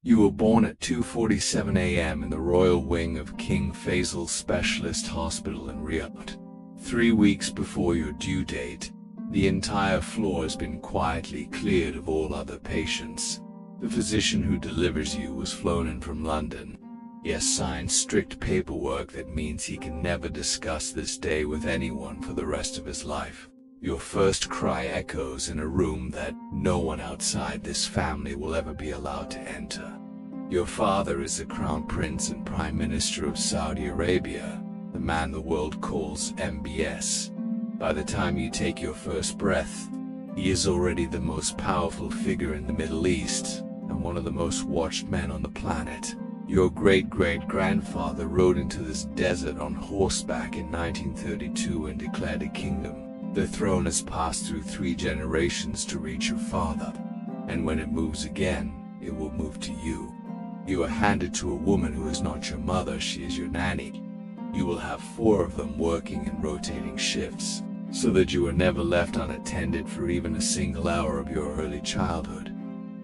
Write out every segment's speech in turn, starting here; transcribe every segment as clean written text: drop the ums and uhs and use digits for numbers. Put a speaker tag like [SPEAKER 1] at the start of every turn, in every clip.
[SPEAKER 1] You were born at 2:47 a.m. in the royal wing of King Faisal Specialist Hospital in Riyadh. 3 weeks before your due date, the entire floor has been quietly cleared of all other patients. The physician who delivers you was flown in from London. He has signed strict paperwork that means he can never discuss this day with anyone for the rest of his life. Your first cry echoes in a room that no one outside this family will ever be allowed to enter. Your father is the Crown Prince and Prime Minister of Saudi Arabia, the man the world calls MBS. By the time you take your first breath, he is already the most powerful figure in the Middle East and one of the most watched men on the planet. Your great-great-grandfather rode into this desert on horseback in 1932 and declared a kingdom. The throne has passed through 3 generations to reach your father, and when it moves again, it will move to you. You are handed to a woman who is not your mother, she is your nanny. You will have 4 of them working in rotating shifts, so that you are never left unattended for even a single hour of your early childhood.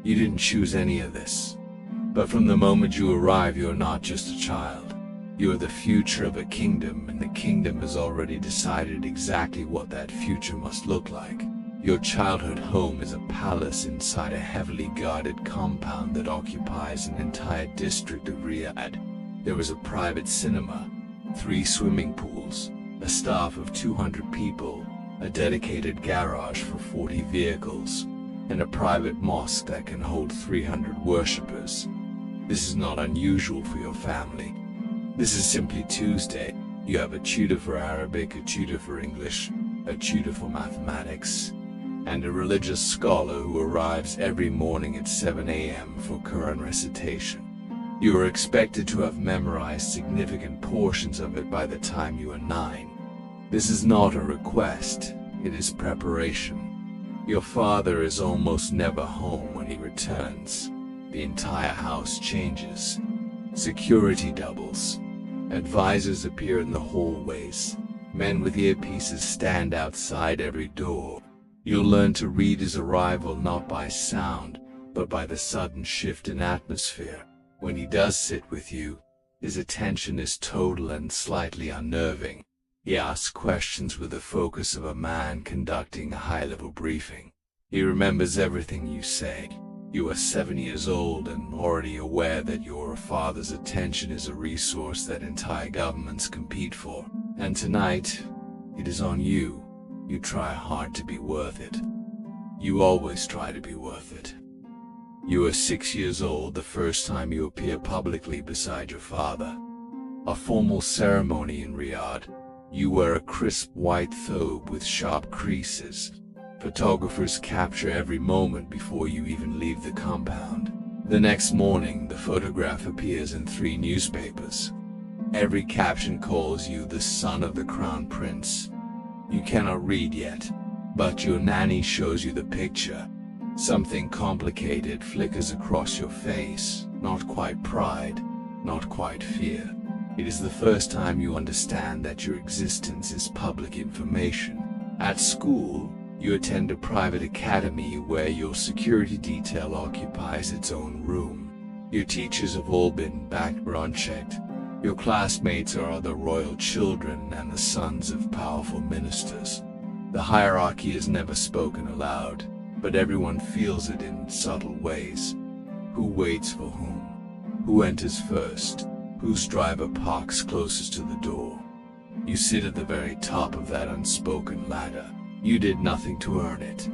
[SPEAKER 1] You didn't choose any of this, but from the moment you arrive, you are not just a child. You are the future of a kingdom, and the kingdom has already decided exactly what that future must look like. Your childhood home is a palace inside a heavily guarded compound that occupies an entire district of Riyadh. There is a private cinema, 3 swimming pools, a staff of 200 people, a dedicated garage for 40 vehicles, and a private mosque that can hold 300 worshippers. This is not unusual for your family. This is simply Tuesday. You have a tutor for Arabic, a tutor for English, a tutor for mathematics, and a religious scholar who arrives every morning at 7 a.m. for Quran recitation. You are expected to have memorized significant portions of it by the time you are 9. This is not a request, it is preparation. Your father is almost never home when he returns. The entire house changes. Security doubles. Advisors appear in the hallways. Men with earpieces stand outside every door. You'll learn to read his arrival not by sound, but by the sudden shift in atmosphere. When he does sit with you, his attention is total and slightly unnerving. He asks questions with the focus of a man conducting a high-level briefing. He remembers everything you say. You are 7 years old and already aware that your father's attention is a resource that entire governments compete for. And tonight, it is on you. You try hard to be worth it. You always try to be worth it. You are 6 years old the first time you appear publicly beside your father. A formal ceremony in Riyadh. You wear a crisp white thobe with sharp creases. Photographers capture every moment before you even leave the compound. The next morning, the photograph appears in 3 newspapers. Every caption calls you the son of the Crown Prince. You cannot read yet, but your nanny shows you the picture. Something complicated flickers across your face, not quite pride, not quite fear. It is the first time you understand that your existence is public information. At school, you attend a private academy where your security detail occupies its own room. Your teachers have all been background checked. Your classmates are other royal children and the sons of powerful ministers. The hierarchy is never spoken aloud, but everyone feels it in subtle ways. Who waits for whom? Who enters first? Whose driver parks closest to the door? You sit at the very top of that unspoken ladder. You did nothing to earn it.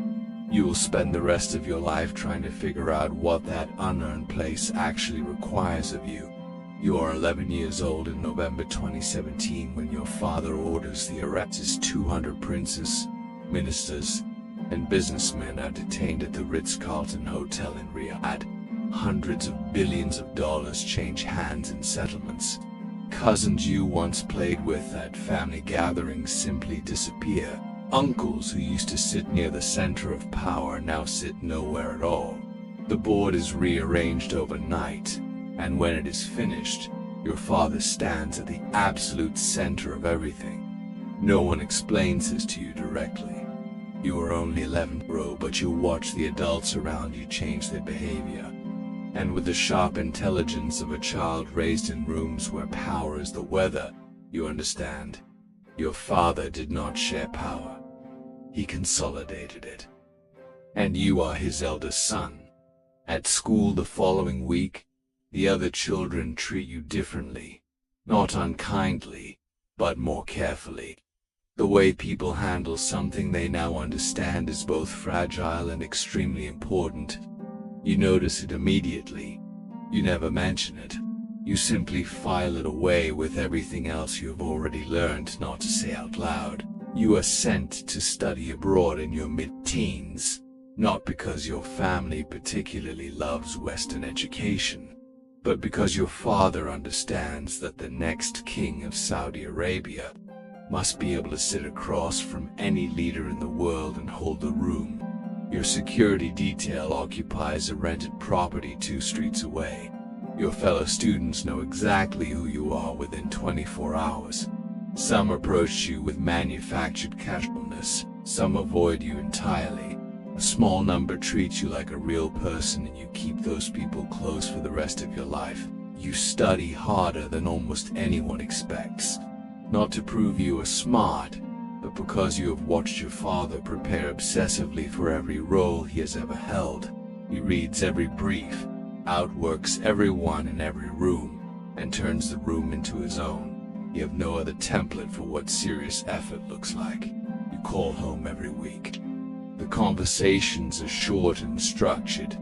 [SPEAKER 1] You will spend the rest of your life trying to figure out what that unearned place actually requires of you. You are 11 years old in November 2017 when your father orders the arrest of 200 princes, ministers, and businessmen are detained at the Ritz-Carlton Hotel in Riyadh. Hundreds of billions of dollars change hands in settlements. Cousins you once played with at family gatherings simply disappear. Uncles who used to sit near the center of power now sit nowhere at all. The board is rearranged overnight, and when it is finished, your father stands at the absolute center of everything. No one explains this to you directly. You are only 11, but you watch the adults around you change their behavior. And with the sharp intelligence of a child raised in rooms where power is the weather, you understand. Your father did not share power. He consolidated it. And you are his eldest son. At school the following week, the other children treat you differently. Not unkindly, but more carefully. The way people handle something they now understand is both fragile and extremely important. You notice it immediately. You never mention it. You simply file it away with everything else you have already learned not to say out loud. You are sent to study abroad in your mid-teens, not because your family particularly loves Western education, but because your father understands that the next king of Saudi Arabia must be able to sit across from any leader in the world and hold the room. Your security detail occupies a rented property 2 streets away. Your fellow students know exactly who you are within 24 hours. Some approach you with manufactured casualness, some avoid you entirely. A small number treat you like a real person, and you keep those people close for the rest of your life. You study harder than almost anyone expects. Not to prove you are smart, but because you have watched your father prepare obsessively for every role he has ever held. He reads every brief, outworks everyone in every room, and turns the room into his own. You have no other template for what serious effort looks like. You call home every week. The conversations are short and structured.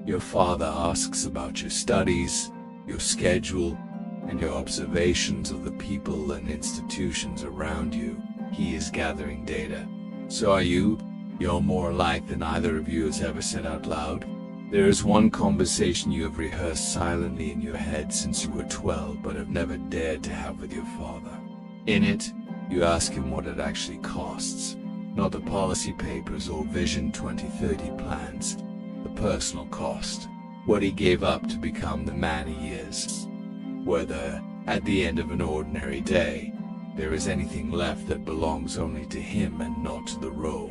[SPEAKER 1] Your father asks about your studies, your schedule, and your observations of the people and institutions around you. He is gathering data. So are you. You're more alike than either of you has ever said out loud. There is one conversation you have rehearsed silently in your head since you were 12, but have never dared to have with your father. In it, you ask him what it actually costs. Not the policy papers or Vision 2030 plans. The personal cost. What he gave up to become the man he is. Whether, at the end of an ordinary day, there is anything left that belongs only to him and not to the role.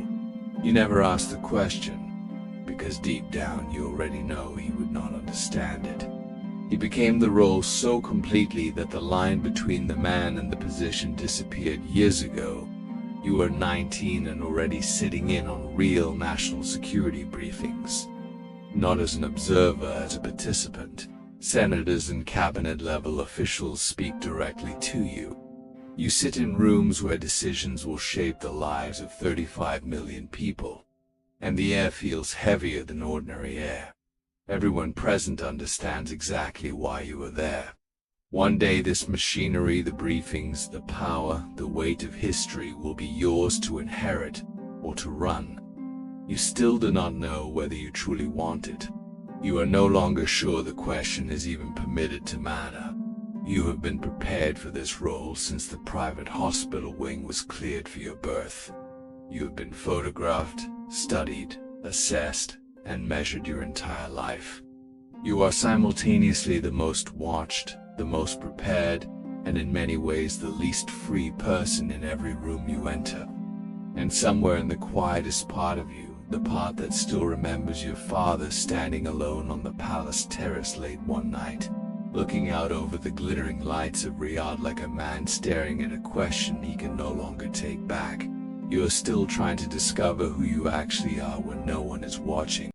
[SPEAKER 1] You never ask the question, because deep down you already know he would not understand it. He became the role so completely that the line between the man and the position disappeared years ago. You were 19 and already sitting in on real national security briefings. Not as an observer, as a participant. Senators and cabinet-level officials speak directly to you. You sit in rooms where decisions will shape the lives of 35 million people, and the air feels heavier than ordinary air. Everyone present understands exactly why you are there. One day this machinery, the briefings, the power, the weight of history will be yours to inherit or to run. You still do not know whether you truly want it. You are no longer sure the question is even permitted to matter. You have been prepared for this role since the private hospital wing was cleared for your birth. You have been photographed, studied, assessed, and measured your entire life. You are simultaneously the most watched, the most prepared, and in many ways the least free person in every room you enter. And somewhere in the quietest part of you, the part that still remembers your father standing alone on the palace terrace late one night, looking out over the glittering lights of Riyadh like a man staring at a question he can no longer take back. You are still trying to discover who you actually are when no one is watching.